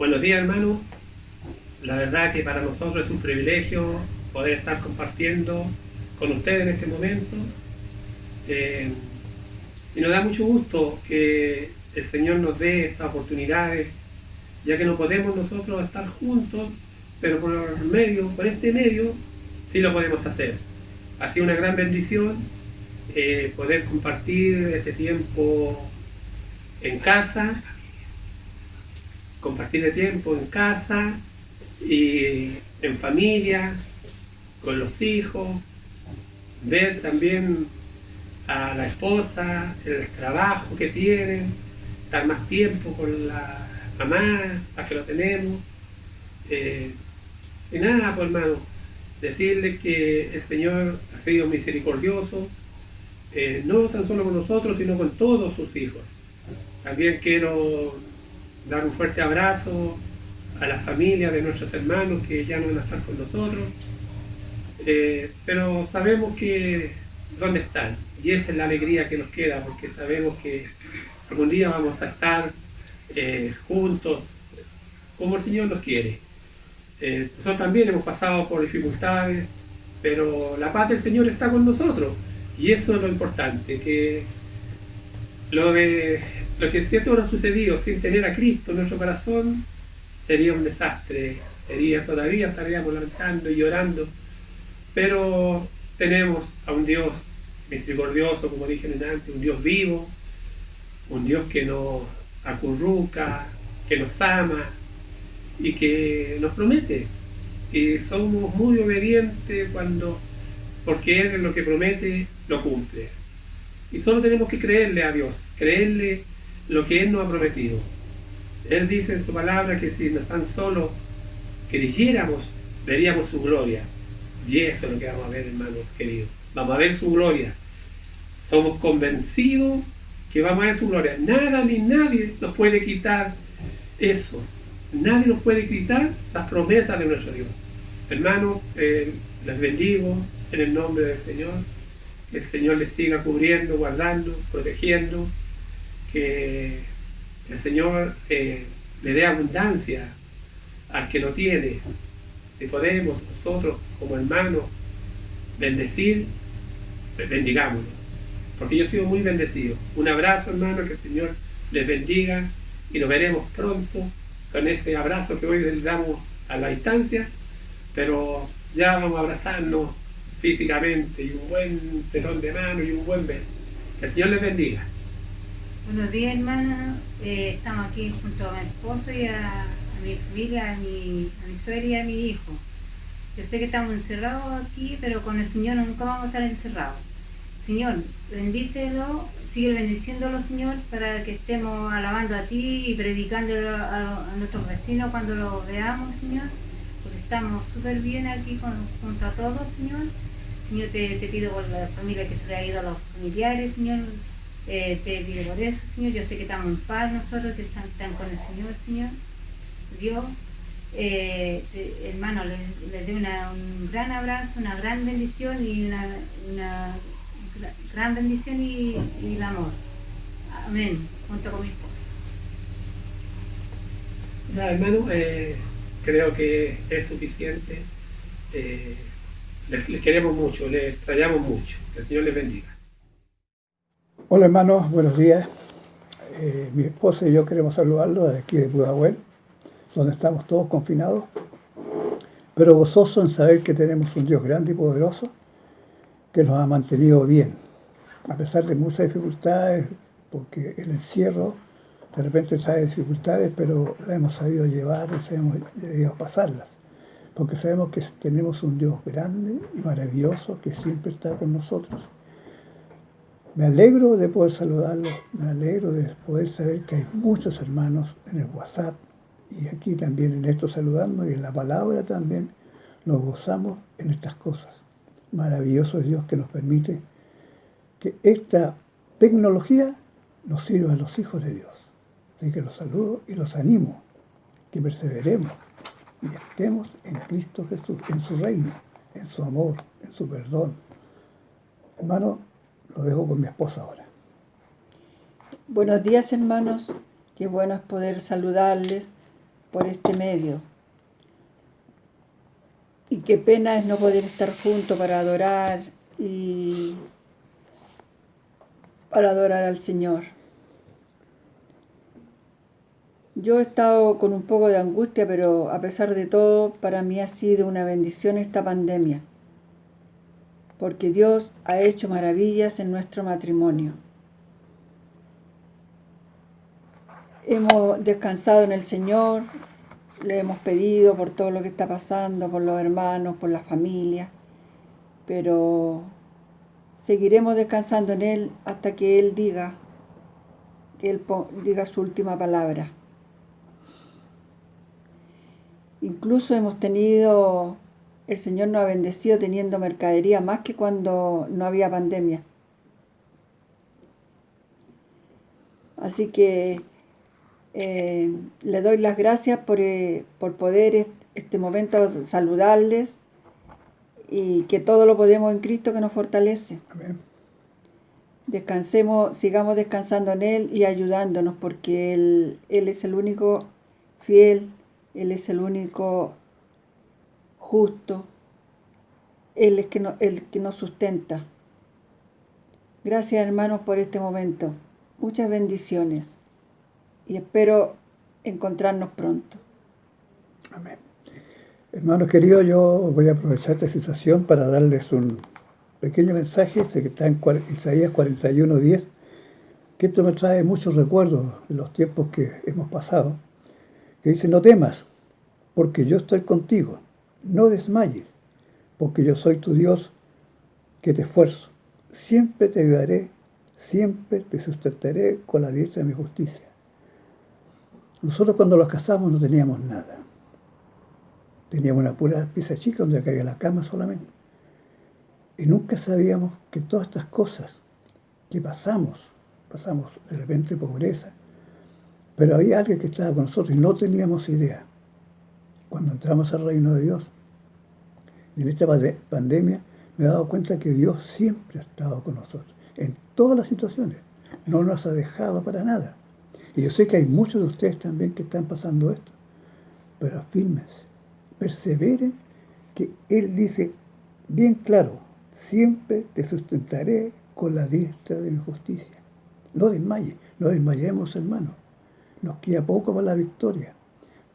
Buenos días, hermano. La verdad que para nosotros es un privilegio poder estar compartiendo con ustedes en este momento. Y nos da mucho gusto que el Señor nos dé estas oportunidades, ya que no podemos nosotros estar juntos, pero por este medio, sí lo podemos hacer. Ha sido una gran bendición poder compartir este tiempo en casa, compartir el tiempo en casa y en familia, con los hijos, ver también a la esposa, el trabajo que tienen, estar más tiempo con la mamá, la que lo tenemos. Y nada, pues hermano, decirles que el Señor ha sido misericordioso, no tan solo con nosotros, sino con todos sus hijos. También quiero dar un fuerte abrazo a la familia de nuestros hermanos que ya no van a estar con nosotros, pero sabemos que dónde están, y esa es la alegría que nos queda, porque sabemos que algún día vamos a estar juntos como el Señor nos quiere. Nosotros también hemos pasado por dificultades, pero la paz del Señor está con nosotros, y eso es lo importante, que lo que cierto nos ha sucedido sin tener a Cristo en nuestro corazón sería un desastre, todavía estaríamos lamentando y llorando, pero tenemos a un Dios misericordioso, como dije antes, un Dios vivo, un Dios que nos acurruca, que nos ama y que nos promete. Y somos muy obedientes porque Él en lo que promete lo cumple. Y solo tenemos que creerle a Dios, creerle lo que Él nos ha prometido. Él dice en su palabra que si tan solo creyéramos, veríamos su gloria. Y eso es lo que vamos a ver, hermanos queridos. Vamos a ver su gloria. Somos convencidos que vamos a ver su gloria. Nada ni nadie nos puede quitar eso. Nadie nos puede quitar las promesas de nuestro Dios. Hermanos, les bendigo en el nombre del Señor. Que el Señor les siga cubriendo, guardando, protegiendo. Que el Señor le dé abundancia al que lo tiene. Si podemos nosotros como hermanos bendecir, bendigámonos, porque yo he sido muy bendecido. Un abrazo, hermano, que el Señor les bendiga y nos veremos pronto con ese abrazo que hoy les damos a la distancia, pero ya vamos a abrazarnos físicamente, y un buen pelón de mano y un buen beso. Que el Señor les bendiga. Buenos días, hermana. Estamos aquí junto a mi esposo y a mi familia, a mi suegra y a mi hijo. Yo sé que estamos encerrados aquí, pero con el Señor nunca vamos a estar encerrados. Señor, bendícelo, sigue bendiciéndolo, Señor, para que estemos alabando a ti y predicándolo a nuestros vecinos cuando lo veamos, Señor, porque estamos súper bien aquí junto a todos, Señor. Señor, te pido por la familia que se le ha ido a los familiares, Señor. Te pido por eso, Señor. Yo sé que estamos en paz nosotros, que están con el Señor, Señor. Dios, hermano, les doy un gran abrazo, una gran bendición y una gran bendición y el amor. Amén, junto con mi esposa. Ya, hermano, creo que es suficiente. Les queremos mucho, les extrañamos mucho. Que el Señor les bendiga. Hola hermanos, buenos días. Mi esposa y yo queremos saludarlos desde aquí de Pudahuel, donde estamos todos confinados, pero gozosos en saber que tenemos un Dios grande y poderoso que nos ha mantenido bien, a pesar de muchas dificultades, porque el encierro de repente trae dificultades, pero la hemos sabido llevar y hemos sabido pasarlas, porque sabemos que tenemos un Dios grande y maravilloso que siempre está con nosotros. Me alegro de poder saludarlos, me alegro de poder saber que hay muchos hermanos en el WhatsApp y aquí también en esto saludando y en la palabra también nos gozamos en estas cosas. Maravilloso es Dios que nos permite que esta tecnología nos sirva a los hijos de Dios. Así que los saludo y los animo, que perseveremos y estemos en Cristo Jesús, en su reino, en su amor, en su perdón. Hermano, lo dejo con mi esposa ahora. Buenos días, hermanos. Qué bueno es poder saludarles por este medio. Y qué pena es no poder estar juntos para adorar y para adorar al Señor. Yo he estado con un poco de angustia, pero a pesar de todo, para mí ha sido una bendición esta pandemia, porque Dios ha hecho maravillas en nuestro matrimonio. Hemos descansado en el Señor, le hemos pedido por todo lo que está pasando, por los hermanos, por la familia, pero seguiremos descansando en Él hasta que Él diga su última palabra. Incluso el Señor nos ha bendecido teniendo mercadería más que cuando no había pandemia. Así que le doy las gracias por poder este momento saludarles y que todo lo podemos en Cristo que nos fortalece. Amén. Descansemos, sigamos descansando en Él y ayudándonos, porque Él es el único fiel, Él es el único justo, Él es el que nos sustenta. Gracias, hermanos, por este momento. Muchas bendiciones y espero encontrarnos pronto. Amén. Hermanos queridos, yo voy a aprovechar esta situación para darles un pequeño mensaje, sé que está en Isaías 41:10, que esto me trae muchos recuerdos de los tiempos que hemos pasado, que dice: no temas, porque yo estoy contigo, no desmayes, porque yo soy tu Dios, que te esfuerzo, siempre te ayudaré, siempre te sustentaré con la diestra de mi justicia. Nosotros cuando nos casamos no teníamos nada. Teníamos una pura pieza chica donde caía la cama solamente. Y nunca sabíamos que todas estas cosas que pasamos de repente pobreza, pero había alguien que estaba con nosotros y no teníamos idea. Cuando entramos al reino de Dios, y en esta pandemia, me he dado cuenta que Dios siempre ha estado con nosotros, en todas las situaciones. No nos ha dejado para nada. Y yo sé que hay muchos de ustedes también que están pasando esto, pero afírmense, perseveren, que Él dice bien claro: siempre te sustentaré con la diestra de mi justicia. No desmayes, no desmayemos, hermanos. Nos queda poco para la victoria.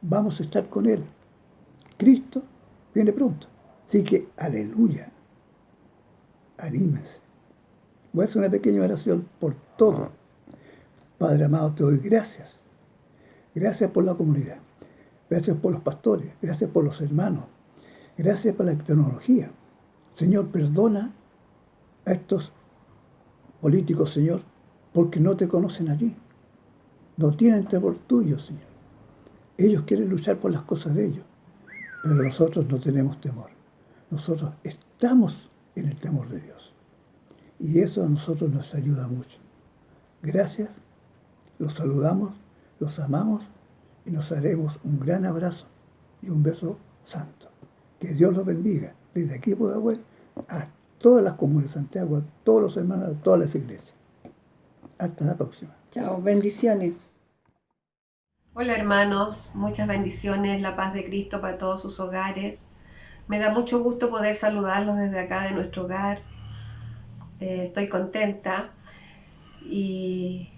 Vamos a estar con Él. Cristo viene pronto. Así que, aleluya. Anímense. Voy a hacer una pequeña oración por todo. Padre amado, te doy gracias. Gracias por la comunidad. Gracias por los pastores. Gracias por los hermanos. Gracias por la tecnología. Señor, perdona a estos políticos, Señor, porque no te conocen a ti. No tienen temor tuyo, Señor. Ellos quieren luchar por las cosas de ellos, pero nosotros no tenemos temor. Nosotros estamos en el temor de Dios. Y eso a nosotros nos ayuda mucho. Gracias, los saludamos, los amamos y nos haremos un gran abrazo y un beso santo. Que Dios los bendiga desde aquí por Pudahuel a todas las comunas de Santiago, a todos los hermanos, a todas las iglesias. Hasta la próxima. Chao, bendiciones. Hola hermanos, muchas bendiciones, la paz de Cristo para todos sus hogares. Me da mucho gusto poder saludarlos desde acá de nuestro hogar. Estoy contenta y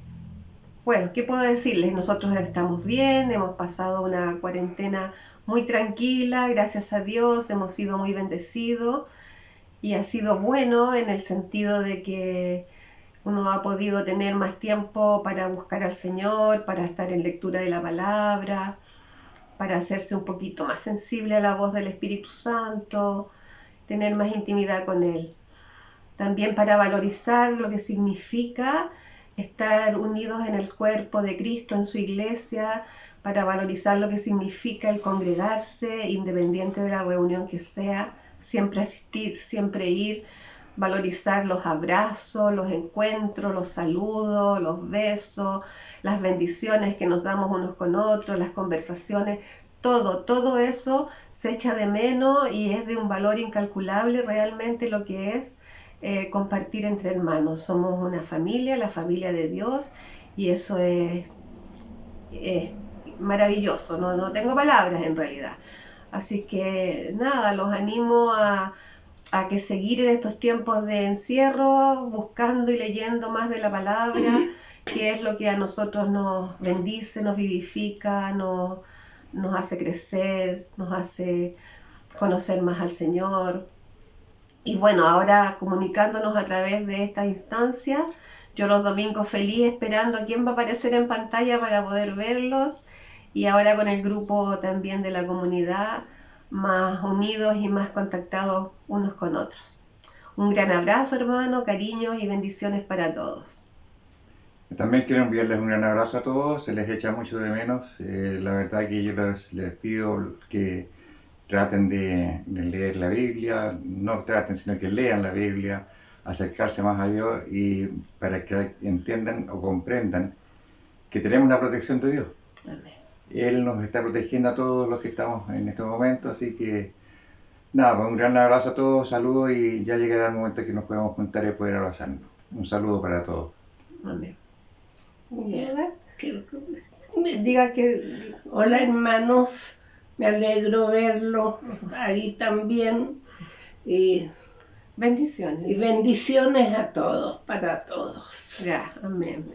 bueno, ¿qué puedo decirles? Nosotros estamos bien, hemos pasado una cuarentena muy tranquila, gracias a Dios, hemos sido muy bendecidos y ha sido bueno en el sentido de que uno ha podido tener más tiempo para buscar al Señor, para estar en lectura de la palabra, para hacerse un poquito más sensible a la voz del Espíritu Santo, tener más intimidad con Él. También para valorizar lo que significa estar unidos en el cuerpo de Cristo, en su iglesia, para valorizar lo que significa el congregarse, independiente de la reunión que sea, siempre asistir, siempre ir, valorizar los abrazos, los encuentros, los saludos, los besos, las bendiciones que nos damos unos con otros, las conversaciones, todo eso se echa de menos y es de un valor incalculable realmente lo que es compartir entre hermanos. Somos una familia, la familia de Dios, y eso es maravilloso, no tengo palabras en realidad. Así que nada, los animo a que seguir en estos tiempos de encierro, buscando y leyendo más de la palabra, que es lo que a nosotros nos bendice, nos vivifica, nos hace crecer, nos hace conocer más al Señor. Y bueno, ahora comunicándonos a través de esta instancia, yo los domingos feliz esperando a quién va a aparecer en pantalla para poder verlos, y ahora con el grupo también de la comunidad, más unidos y más contactados unos con otros. Un gran abrazo, hermano, cariños y bendiciones para todos. También quiero enviarles un gran abrazo a todos, se les echa mucho de menos. La verdad que yo les pido que traten de leer la Biblia, no traten, sino que lean la Biblia, acercarse más a Dios, y para que entiendan o comprendan que tenemos la protección de Dios. Amén. Él nos está protegiendo a todos los que estamos en este momento, así que nada, pues un gran abrazo a todos, saludos, y ya llegará el momento que nos podamos juntar y poder abrazarnos. Un saludo para todos. Amén. Diga que hola hermanos, me alegro verlos ahí también, y Bendiciones. bendiciones a todos, para todos. Ya, amén.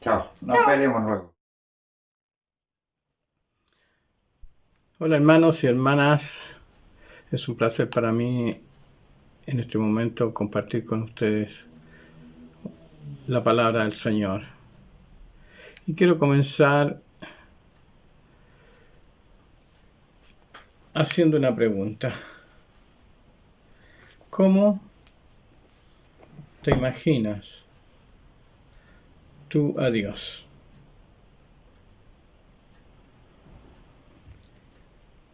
Chao, nos veremos luego. Hola hermanos y hermanas, es un placer para mí en este momento compartir con ustedes la palabra del Señor. Y quiero comenzar haciendo una pregunta. ¿Cómo te imaginas tú a Dios?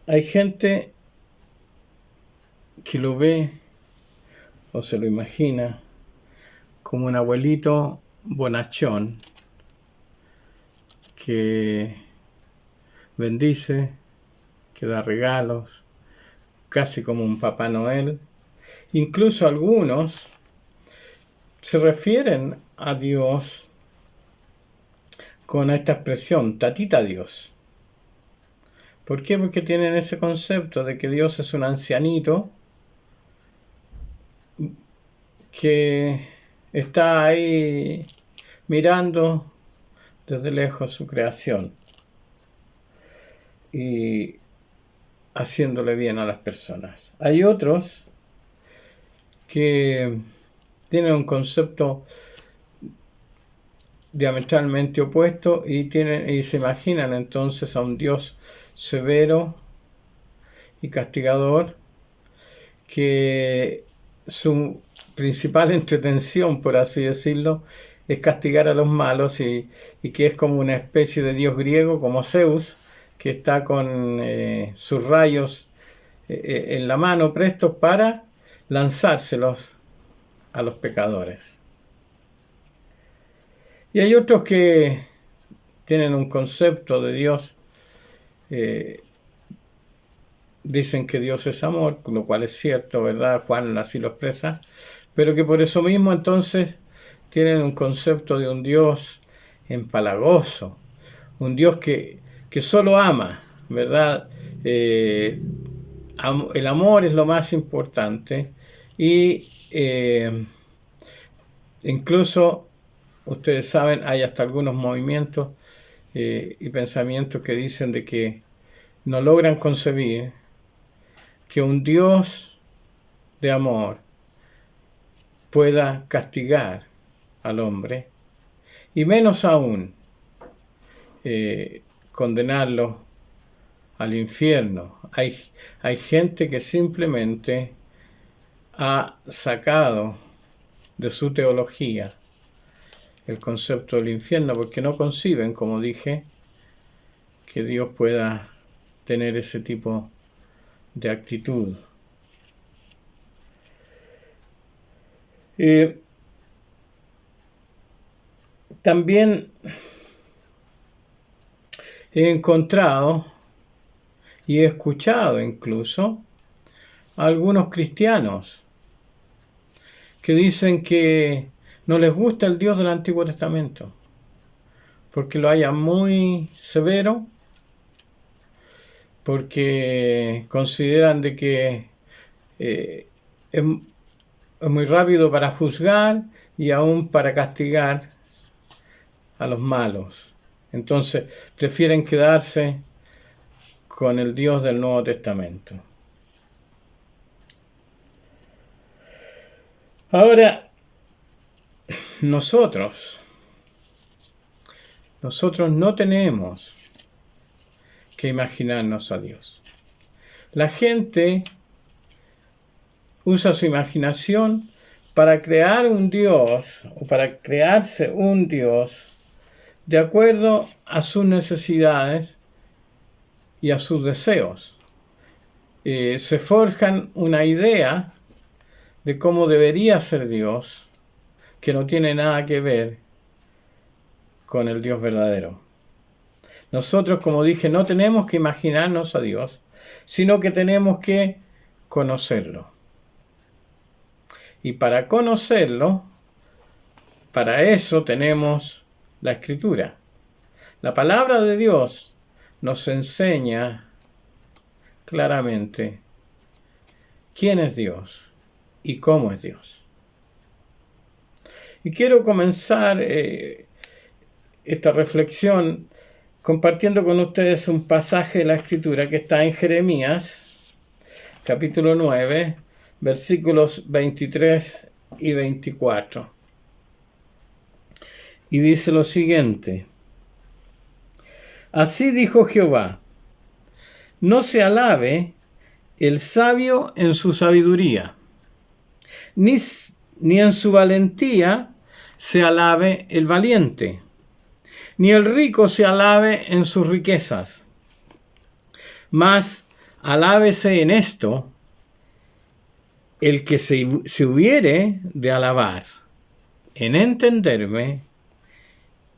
Hay gente que lo ve o se lo imagina como un abuelito bonachón que bendice, que da regalos, casi como un Papá Noel. Incluso algunos se refieren a Dios con esta expresión, tatita Dios. ¿Por qué? Porque tienen ese concepto de que Dios es un ancianito que está ahí mirando desde lejos su creación y haciéndole bien a las personas. Hay otros que tienen un concepto diametralmente opuesto y se imaginan entonces a un Dios severo y castigador, que su principal entretención, por así decirlo, es castigar a los malos, y que es como una especie de dios griego como Zeus, que está con sus rayos en la mano prestos para lanzárselos a los pecadores. Y hay otros que tienen un concepto de Dios, dicen que Dios es amor, lo cual es cierto, ¿verdad? Juan así lo expresa, pero que por eso mismo entonces tienen un concepto de un Dios empalagoso, un Dios que solo ama, ¿verdad? El amor es lo más importante, y incluso, ustedes saben, hay hasta algunos movimientos y pensamientos que dicen de que no logran concebir que un Dios de amor pueda castigar al hombre, y menos aún condenarlo al infierno. Hay gente que simplemente ha sacado de su teología el concepto del infierno, porque no conciben, como dije, que Dios pueda tener ese tipo de actitud. También he encontrado y he escuchado incluso a algunos cristianos que dicen que no les gusta el Dios del Antiguo Testamento, porque lo hallan muy severo, porque consideran de que es muy rápido para juzgar y aún para castigar a los malos. Entonces prefieren quedarse con el Dios del Nuevo Testamento. Ahora, nosotros no tenemos que imaginarnos a Dios. La gente usa su imaginación para crear un Dios o para crearse un Dios de acuerdo a sus necesidades y a sus deseos. Se forjan una idea de cómo debería ser Dios, que no tiene nada que ver con el Dios verdadero. Nosotros, como dije, no tenemos que imaginarnos a Dios, sino que tenemos que conocerlo. Y para conocerlo, para eso tenemos la Escritura. La palabra de Dios nos enseña claramente quién es Dios y cómo es Dios. Y quiero comenzar esta reflexión compartiendo con ustedes un pasaje de la Escritura que está en Jeremías, capítulo 9, versículos 23 y 24. Y dice lo siguiente: Así dijo Jehová, no se alabe el sabio en su sabiduría, ni en su valentía se alabe el valiente, ni el rico se alabe en sus riquezas. Mas alábese en esto el que se hubiere de alabar, en entenderme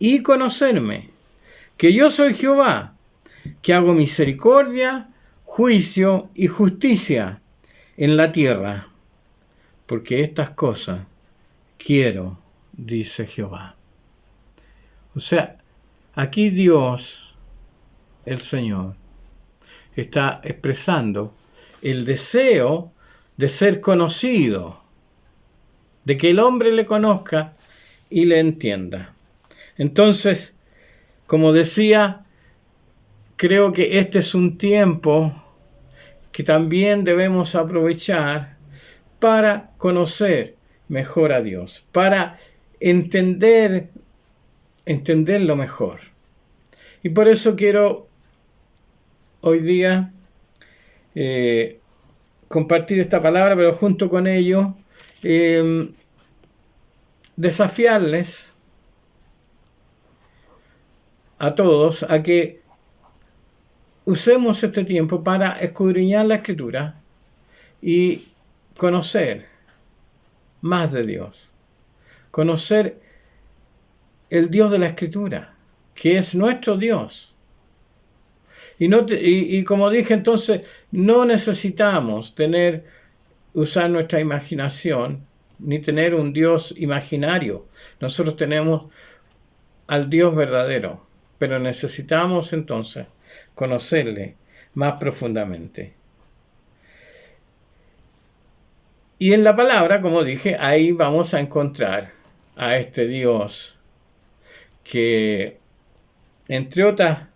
y conocerme, que yo soy Jehová, que hago misericordia, juicio y justicia en la tierra, porque estas cosas quiero, dice Jehová. O sea, aquí Dios, el Señor, está expresando el deseo de ser conocido, de que el hombre le conozca y le entienda. Entonces, como decía, creo que este es un tiempo que también debemos aprovechar para conocer mejor a Dios, para entenderlo mejor. Y por eso quiero hoy día compartir esta palabra, pero junto con ello desafiarles a todos a que usemos este tiempo para escudriñar la Escritura y conocer más de Dios, conocer el Dios de la Escritura, que es nuestro Dios. Y como dije entonces, no necesitamos usar nuestra imaginación, ni tener un Dios imaginario. Nosotros tenemos al Dios verdadero, pero necesitamos entonces conocerle más profundamente. Y en la palabra, como dije, ahí vamos a encontrar a este Dios que, entre otras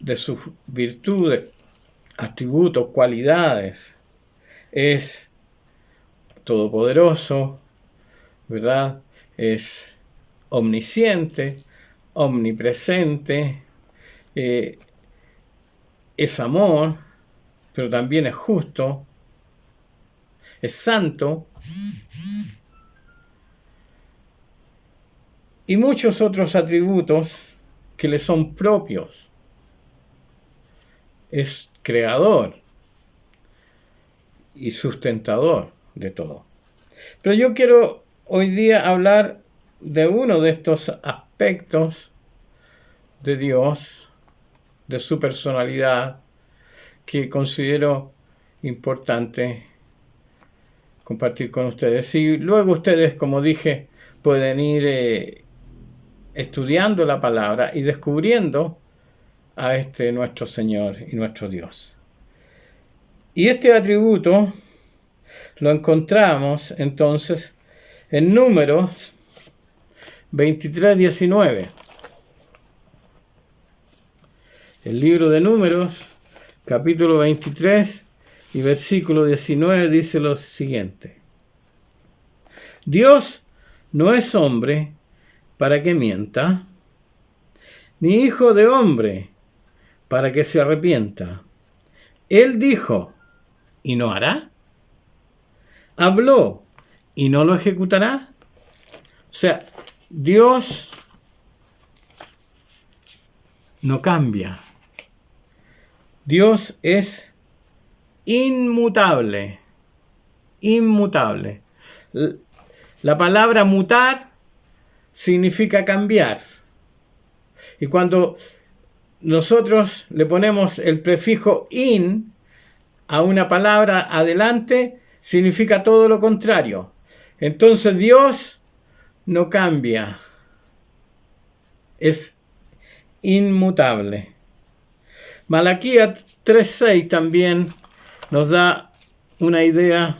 de sus virtudes, atributos, cualidades, es todopoderoso, ¿verdad? Es omnisciente, omnipresente, es amor, pero también es justo, es santo, y muchos otros atributos que le son propios. Es creador y sustentador de todo. Pero yo quiero hoy día hablar de uno de estos aspectos de Dios, de su personalidad, que considero importante compartir con ustedes. Y luego ustedes, como dije, pueden ir estudiando la palabra y descubriendo a nuestro Señor y nuestro Dios. Y este atributo lo encontramos entonces en Números 23:19. El libro de Números, capítulo 23 y versículo 19 dice lo siguiente: Dios no es hombre para que mienta, ni hijo de hombre para que se arrepienta. Él dijo, ¿y no hará? ¿Habló y no lo ejecutará? O sea, Dios no cambia. Dios es inmutable. Inmutable. La palabra mutar significa cambiar. Y cuando nosotros le ponemos el prefijo in a una palabra adelante, significa todo lo contrario. Entonces Dios no cambia. Es inmutable. Malaquías 3:6 también nos da una idea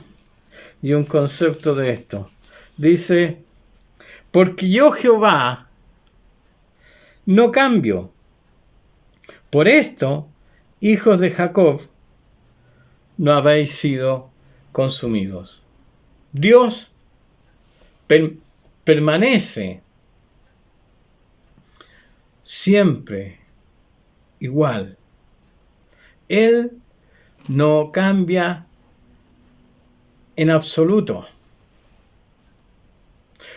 y un concepto de esto. Dice, porque yo Jehová no cambio. Por esto, hijos de Jacob, no habéis sido consumidos. Dios permanece siempre igual. Él no cambia en absoluto.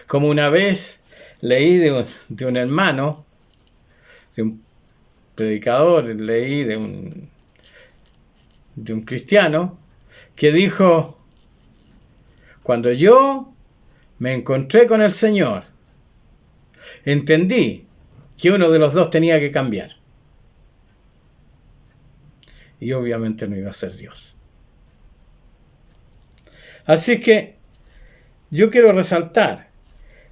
Como una vez leí de un hermano, de un predicador, leí de un cristiano, que dijo, cuando yo me encontré con el Señor, entendí que uno de los dos tenía que cambiar. Y obviamente no iba a ser Dios. Así que yo quiero resaltar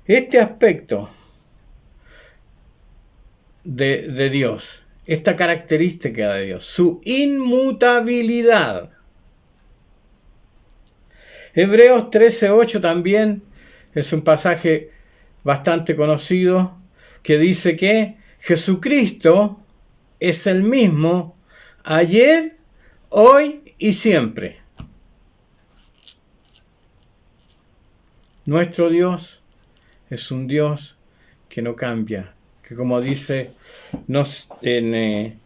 este aspecto de Dios, esta característica de Dios, su inmutabilidad. Hebreos 13:8 también es un pasaje bastante conocido que dice que Jesucristo es el mismo ayer, hoy y siempre. Nuestro Dios es un Dios que no cambia, que como dice en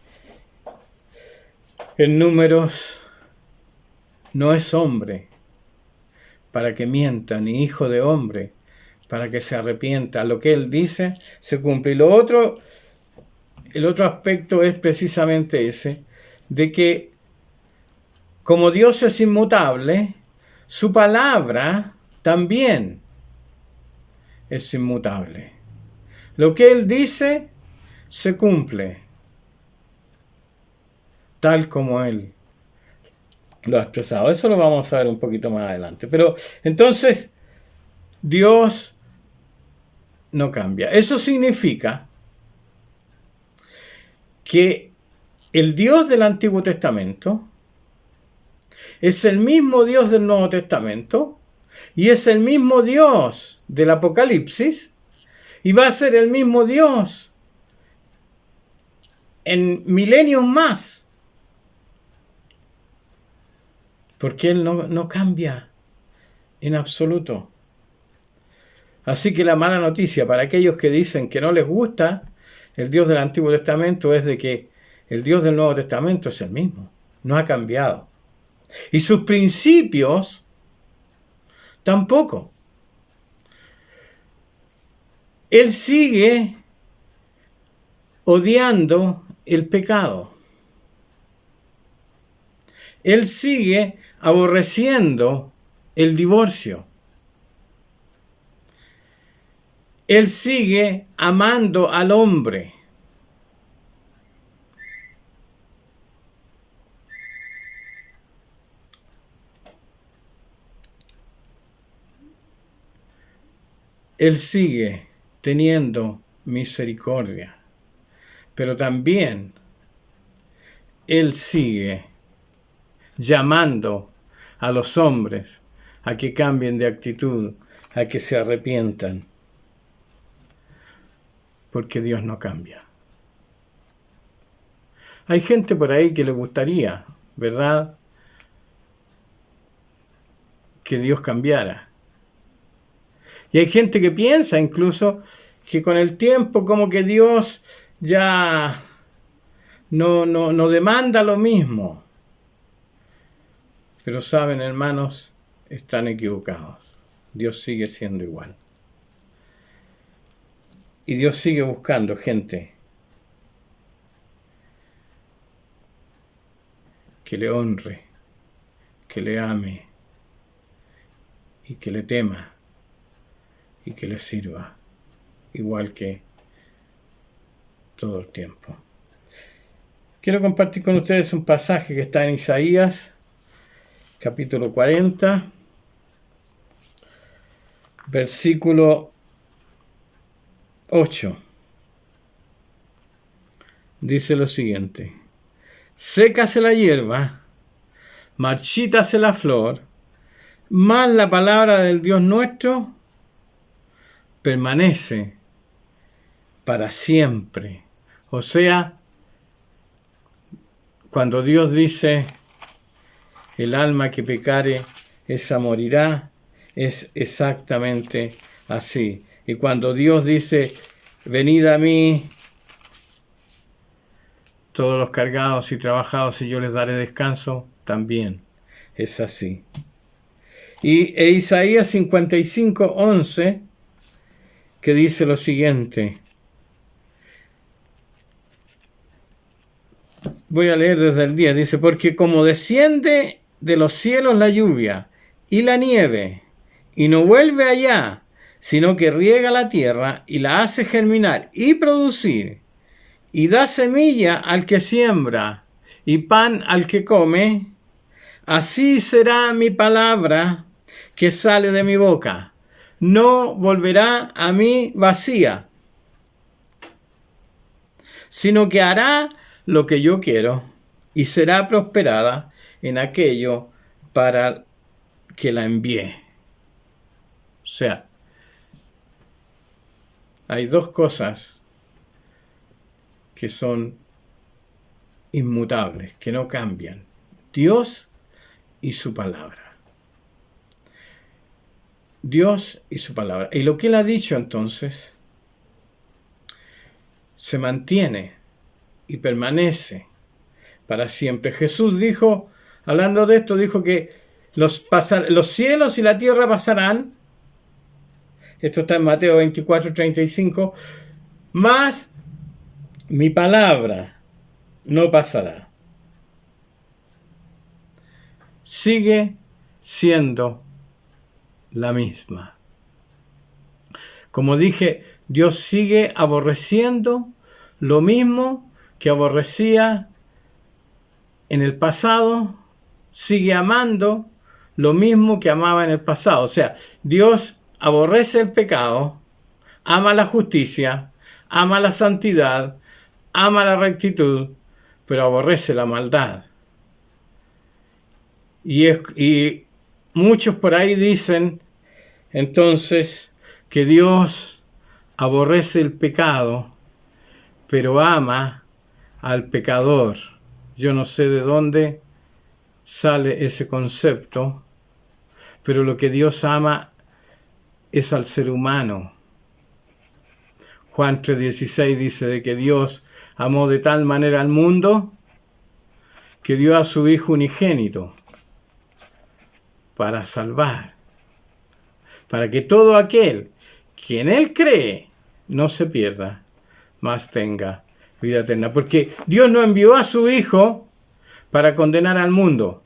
Números, no es hombre para que mienta, ni hijo de hombre para que se arrepienta. Lo que él dice se cumple. Y el otro aspecto es precisamente ese, de que como Dios es inmutable, su palabra también es inmutable. Lo que Él dice se cumple, tal como Él lo ha expresado. Eso lo vamos a ver un poquito más adelante. Pero entonces, Dios no cambia. Eso significa que el Dios del Antiguo Testamento es el mismo Dios del Nuevo Testamento y es el mismo Dios del Apocalipsis y va a ser el mismo Dios en milenios más. Porque Él no cambia en absoluto. Así que la mala noticia para aquellos que dicen que no les gusta el Dios del Antiguo Testamento es de que el Dios del Nuevo Testamento es el mismo, no ha cambiado. Y sus principios tampoco. Él sigue odiando el pecado. Él sigue aborreciendo el divorcio. Él sigue amando al hombre. Él sigue teniendo misericordia. Pero también Él sigue llamando a los hombres a que cambien de actitud, a que se arrepientan. Porque Dios no cambia. Hay gente por ahí que le gustaría, ¿verdad?, que Dios cambiara. Y hay gente que piensa incluso que con el tiempo como que Dios ya no demanda lo mismo. Pero saben, hermanos, están equivocados. Dios sigue siendo igual. Y Dios sigue buscando gente que le honre, que le ame y que le tema y que le sirva, igual que todo el tiempo. Quiero compartir con ustedes un pasaje que está en Isaías, capítulo 40, versículo 8. Dice lo siguiente: sécase la hierba, marchítase la flor, mas la palabra del Dios nuestro permanece para siempre. O sea, cuando Dios dice, el alma que pecare, esa morirá, es exactamente así. Y cuando Dios dice, venid a mí, todos los cargados y trabajados, y yo les daré descanso, también es así. Y Isaías 55:11, que dice lo siguiente. Voy a leer desde el 10. Dice, porque como desciende de los cielos la lluvia y la nieve, y no vuelve allá, sino que riega la tierra y la hace germinar y producir, y da semilla al que siembra y pan al que come, así será mi palabra que sale de mi boca. No volverá a mí vacía, sino que hará lo que yo quiero y será prosperada en aquello para que la envié. O sea, hay dos cosas que son inmutables, que no cambian: Dios y su palabra. Dios y su palabra. Y lo que Él ha dicho entonces se mantiene y permanece para siempre. Jesús dijo, hablando de esto, dijo que los cielos y la tierra pasarán. Esto está en Mateo 24:35. Mas mi palabra no pasará. Sigue siendo la misma. Como dije, Dios sigue aborreciendo lo mismo que aborrecía en el pasado, sigue amando lo mismo que amaba en el pasado. O sea, Dios aborrece el pecado, ama la justicia, ama la santidad, ama la rectitud, pero aborrece la maldad. Y muchos por ahí dicen entonces que Dios aborrece el pecado, pero ama al pecador. Yo no sé de dónde sale ese concepto, pero lo que Dios ama es al ser humano. Juan 3:16 dice de que Dios amó de tal manera al mundo que dio a su Hijo unigénito para salvar, para que todo aquel que en Él cree no se pierda, mas tenga vida eterna. Porque Dios no envió a su Hijo para condenar al mundo,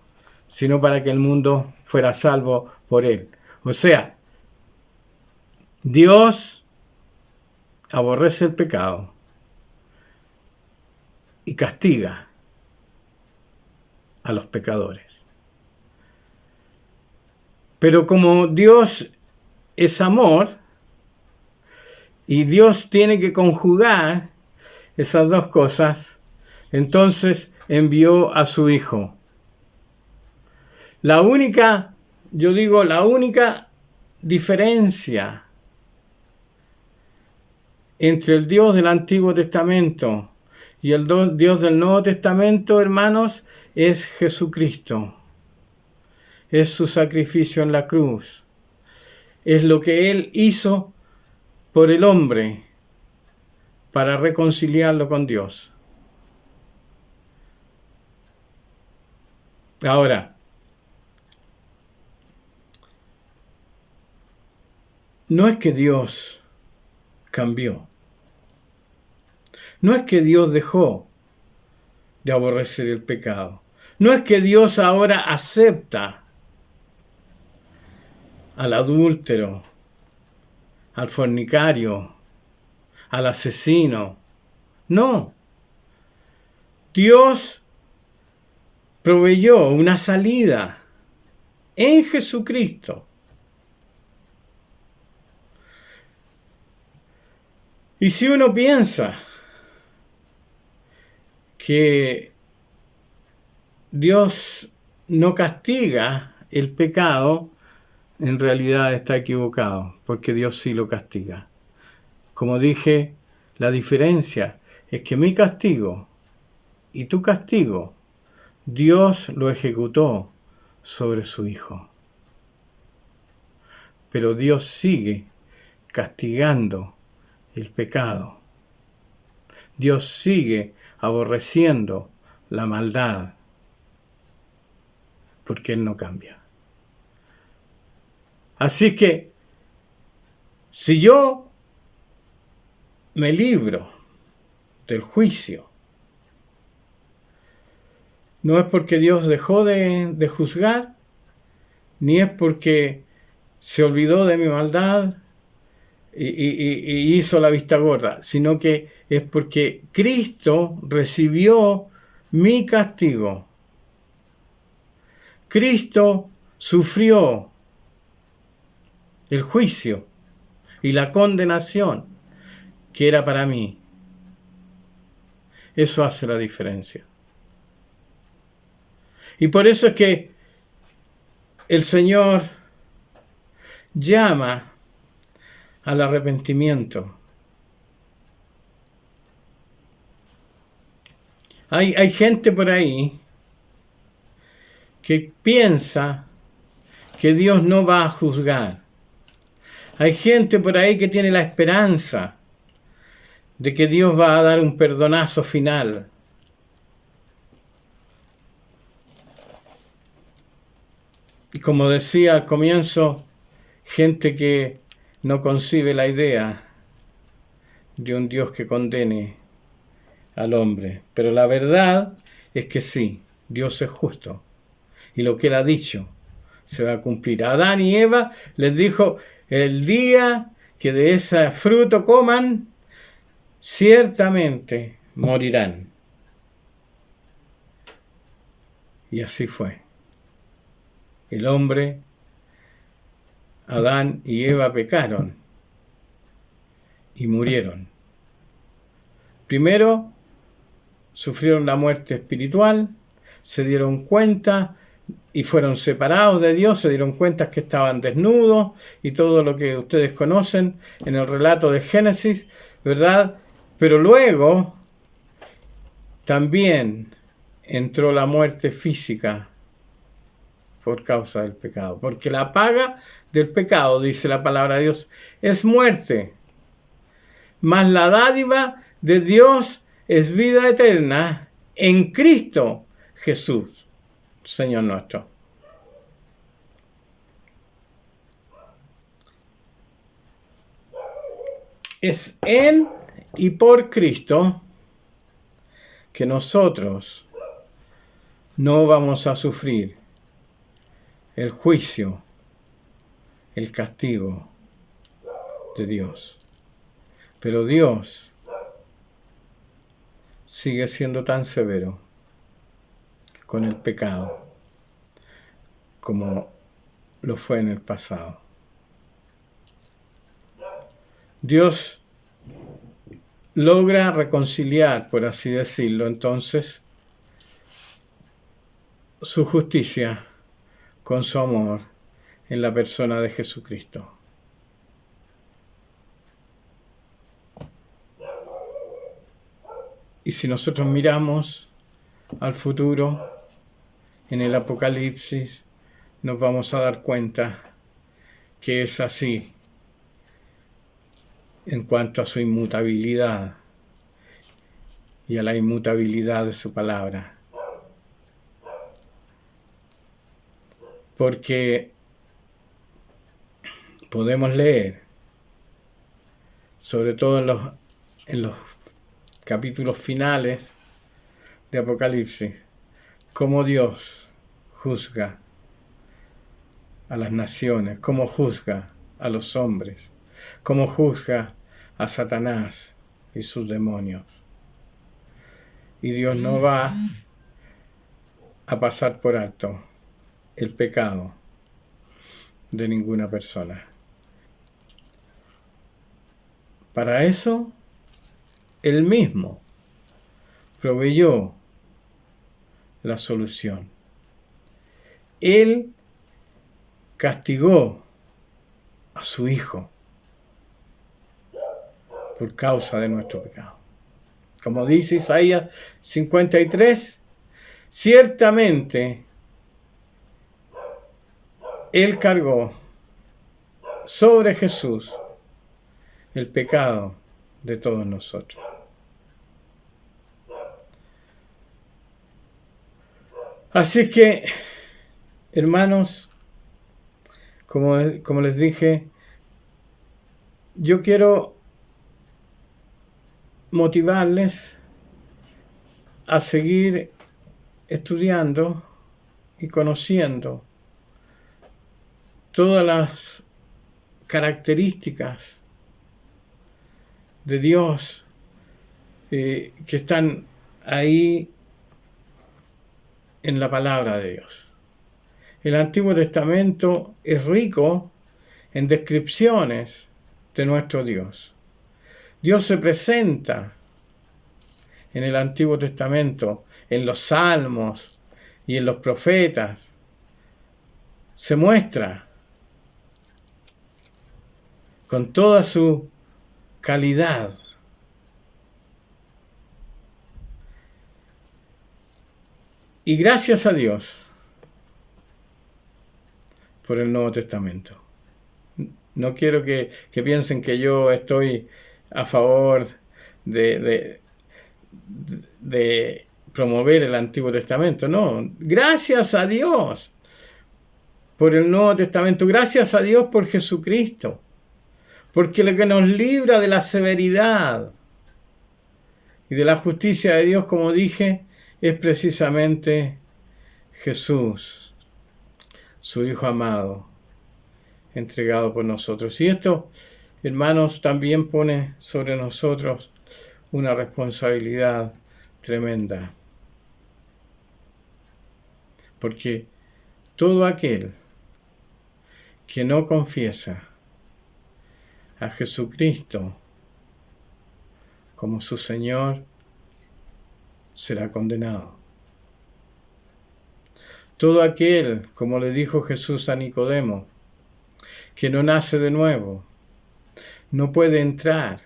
sino para que el mundo fuera salvo por Él. O sea, Dios aborrece el pecado y castiga a los pecadores. Pero como Dios es amor y Dios tiene que conjugar esas dos cosas, entonces envió a su Hijo. La única diferencia entre el Dios del Antiguo Testamento y el Dios del Nuevo Testamento, hermanos, es Jesucristo. Es su sacrificio en la cruz. Es lo que Él hizo por el hombre para reconciliarlo con Dios. Ahora, no es que Dios cambió. No es que Dios dejó de aborrecer el pecado. No es que Dios ahora acepta al adúltero, al fornicario, al asesino. No. Dios proveyó una salida en Jesucristo. Y si uno piensa que Dios no castiga el pecado, en realidad está equivocado, porque Dios sí lo castiga. Como dije, la diferencia es que mi castigo y tu castigo, Dios lo ejecutó sobre su Hijo. Pero Dios sigue castigando el pecado. Dios sigue aborreciendo la maldad, porque Él no cambia. Así que, si yo me libro del juicio, no es porque Dios dejó de juzgar, ni es porque se olvidó de mi maldad y hizo la vista gorda, sino que es porque Cristo recibió mi castigo. Cristo sufrió el juicio y la condenación que era para mí. Eso hace la diferencia. Y por eso es que el Señor llama al arrepentimiento. Hay gente por ahí que piensa que Dios no va a juzgar. Hay gente por ahí que tiene la esperanza de que Dios va a dar un perdonazo final. Y como decía al comienzo, gente que no concibe la idea de un Dios que condene al hombre. Pero la verdad es que sí, Dios es justo. Y lo que Él ha dicho se va a cumplir. A Adán y Eva les dijo: el día que de ese fruto coman, ciertamente morirán. Y así fue. El hombre, Adán y Eva, pecaron y murieron. Primero sufrieron la muerte espiritual, se dieron cuenta y fueron separados de Dios, se dieron cuenta que estaban desnudos y todo lo que ustedes conocen en el relato de Génesis, ¿verdad? Pero luego también entró la muerte física por causa del pecado, porque la paga del pecado, dice la palabra de Dios, es muerte, mas la dádiva de Dios es vida eterna en Cristo Jesús, Señor nuestro. Es en y por Cristo que nosotros no vamos a sufrir el juicio, el castigo de Dios. Pero Dios sigue siendo tan severo con el pecado como lo fue en el pasado. Dios logra reconciliar, por así decirlo, entonces, su justicia con su amor en la persona de Jesucristo. Y si nosotros miramos al futuro, en el Apocalipsis, nos vamos a dar cuenta que es así en cuanto a su inmutabilidad y a la inmutabilidad de su palabra. Porque podemos leer, sobre todo en los capítulos finales de Apocalipsis, cómo Dios juzga a las naciones, cómo juzga a los hombres, cómo juzga a Satanás y sus demonios. Y Dios no va a pasar por alto el pecado de ninguna persona. Para eso, Él mismo proveyó la solución. Él castigó a su Hijo por causa de nuestro pecado. Como dice Isaías 53, ciertamente Él cargó sobre Jesús el pecado de todos nosotros. Así que, hermanos, como les dije, yo quiero motivarles a seguir estudiando y conociendo todas las características de Dios que están ahí en la palabra de Dios. El Antiguo Testamento es rico en descripciones de nuestro Dios. Dios se presenta en el Antiguo Testamento, en los Salmos y en los profetas. Se muestra con toda su calidad. Y gracias a Dios por el Nuevo Testamento. No quiero que piensen que yo estoy a favor de promover el Antiguo Testamento. No, gracias a Dios por el Nuevo Testamento. Gracias a Dios por Jesucristo. Porque lo que nos libra de la severidad y de la justicia de Dios, como dije, es precisamente Jesús, su Hijo amado, entregado por nosotros. Y esto, hermanos, también pone sobre nosotros una responsabilidad tremenda. Porque todo aquel que no confiesa a Jesucristo como su Señor será condenado. Todo aquel, como le dijo Jesús a Nicodemo, que no nace de nuevo, no puede entrar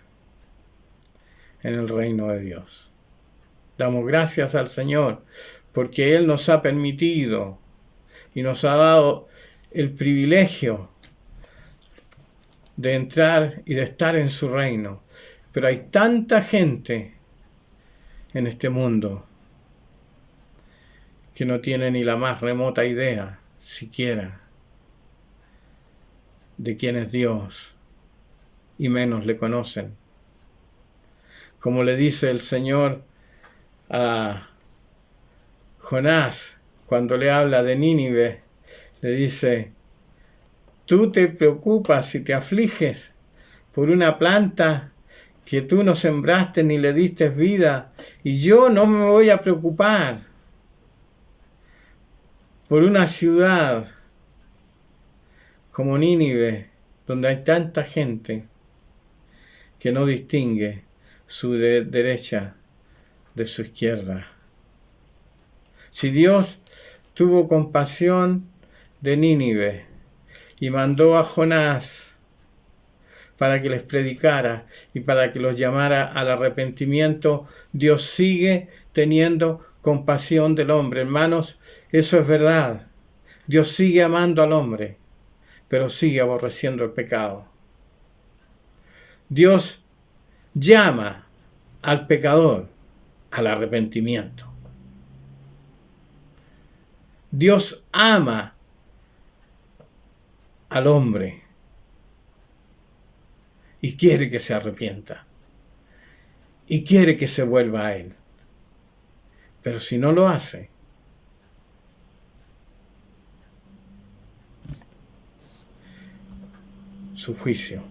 en el reino de Dios. Damos gracias al Señor porque Él nos ha permitido y nos ha dado el privilegio de entrar y de estar en su reino. Pero hay tanta gente en este mundo que no tiene ni la más remota idea siquiera de quién es Dios y menos le conocen. Como le dice el Señor a Jonás cuando le habla de Nínive, le dice: tú te preocupas y te afliges por una planta que tú no sembraste ni le diste vida, y yo no me voy a preocupar por una ciudad como Nínive, donde hay tanta gente que no distingue su derecha de su izquierda. Si Dios tuvo compasión de Nínive y mandó a Jonás para que les predicara y para que los llamara al arrepentimiento, Dios sigue teniendo compasión del hombre. Hermanos, eso es verdad. Dios sigue amando al hombre, pero sigue aborreciendo el pecado. Dios llama al pecador al arrepentimiento. Dios ama al hombre y quiere que se arrepienta y quiere que se vuelva a Él. Pero si no lo hace, su juicio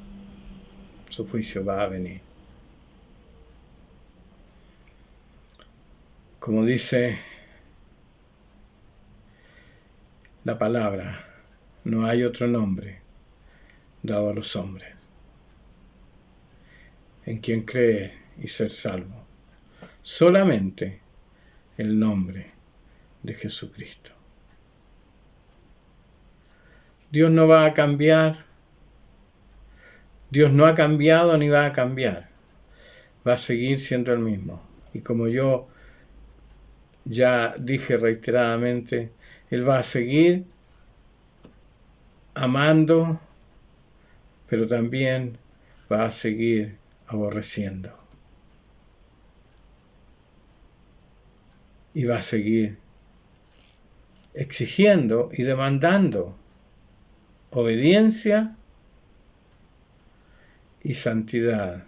va a venir. Como dice la palabra, no hay otro nombre dado a los hombres en quien creer y ser salvo. Solamente el nombre de Jesucristo. Dios no va a cambiar. Dios no ha cambiado ni va a cambiar. Va a seguir siendo el mismo. Y como yo ya dije reiteradamente, Él va a seguir amando, pero también va a seguir aborreciendo. Y va a seguir exigiendo y demandando obediencia y santidad.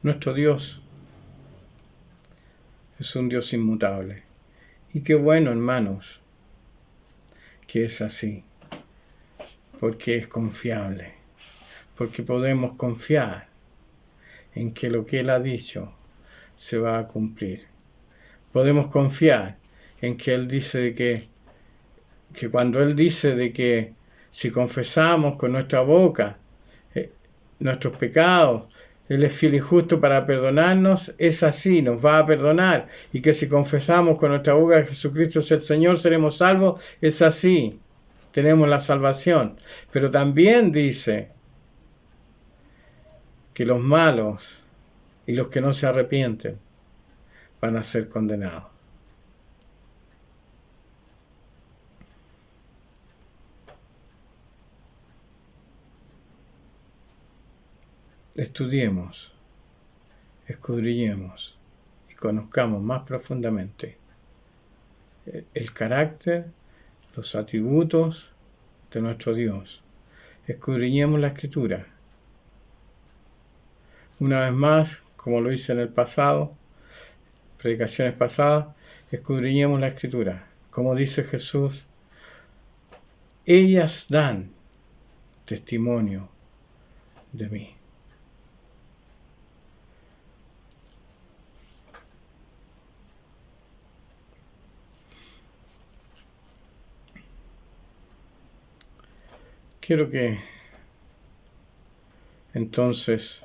Nuestro Dios es un Dios inmutable. Y qué bueno, hermanos, que es así. Porque es confiable. Porque podemos confiar en que lo que Él ha dicho se va a cumplir. Podemos confiar en que Él dice que cuando Él dice de que si confesamos con nuestra boca nuestros pecados, Él es fiel y justo para perdonarnos, es así, nos va a perdonar. Y que si confesamos con nuestra boca que Jesucristo es el Señor, seremos salvos, es así, tenemos la salvación. Pero también dice que los malos y los que no se arrepienten van a ser condenados. Estudiemos, escudriñemos y conozcamos más profundamente el carácter, los atributos de nuestro Dios. Escudriñemos la Escritura. Una vez más, como lo hice en el pasado, predicaciones pasadas, escudriñemos la Escritura. Como dice Jesús, ellas dan testimonio de mí. Quiero que entonces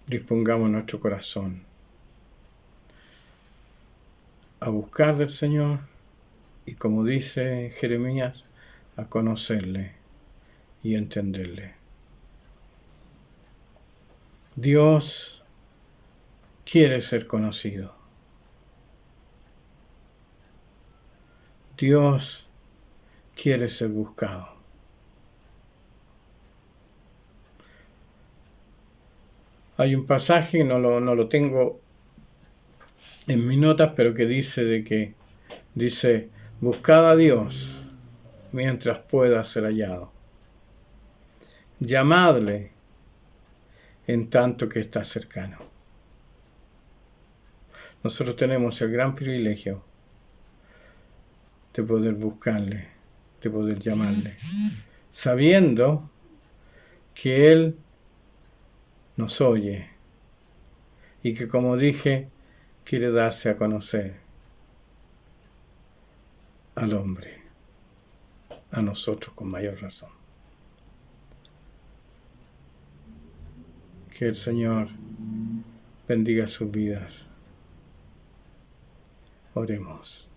dispongamos nuestro corazón a buscar del Señor y, como dice Jeremías, a conocerle y entenderle. Dios quiere ser conocido. Dios quiere ser buscado. Hay un pasaje, no lo tengo en mis notas, pero que dice buscad a Dios mientras pueda ser hallado. Llamadle en tanto que está cercano. Nosotros tenemos el gran privilegio de poder buscarle, de poder llamarle, sabiendo que Él nos oye y que, como dije, quiere darse a conocer al hombre, a nosotros con mayor razón. Que el Señor bendiga sus vidas. Oremos.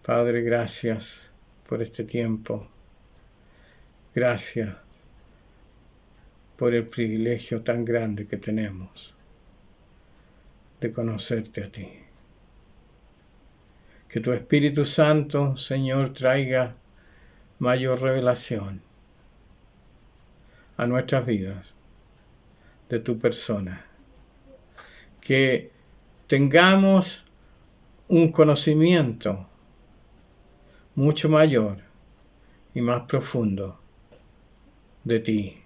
Padre, gracias por este tiempo. Gracias por el privilegio tan grande que tenemos de conocerte a ti. Que tu Espíritu Santo, Señor, traiga mayor revelación a nuestras vidas de tu persona. Que tengamos un conocimiento mucho mayor y más profundo de ti,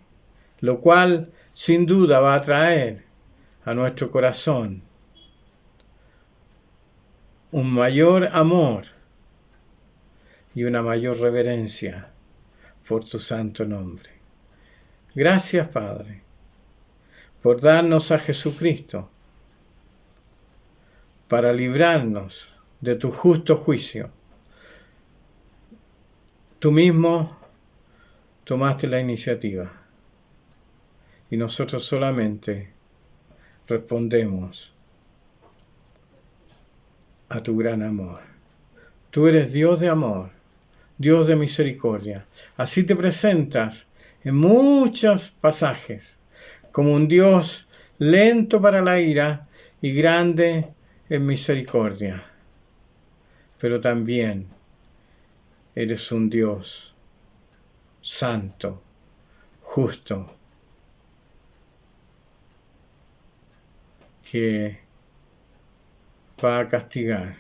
lo cual sin duda va a traer a nuestro corazón un mayor amor y una mayor reverencia por tu santo nombre. Gracias, Padre, por darnos a Jesucristo para librarnos de tu justo juicio. Tú mismo tomaste la iniciativa y nosotros solamente respondemos a tu gran amor. Tú eres Dios de amor, Dios de misericordia. Así te presentas en muchos pasajes como un Dios lento para la ira y grande en misericordia. Pero también eres un Dios santo, justo, que va a castigar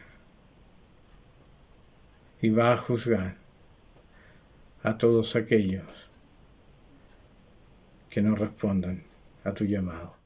y va a juzgar a todos aquellos que no respondan a tu llamado.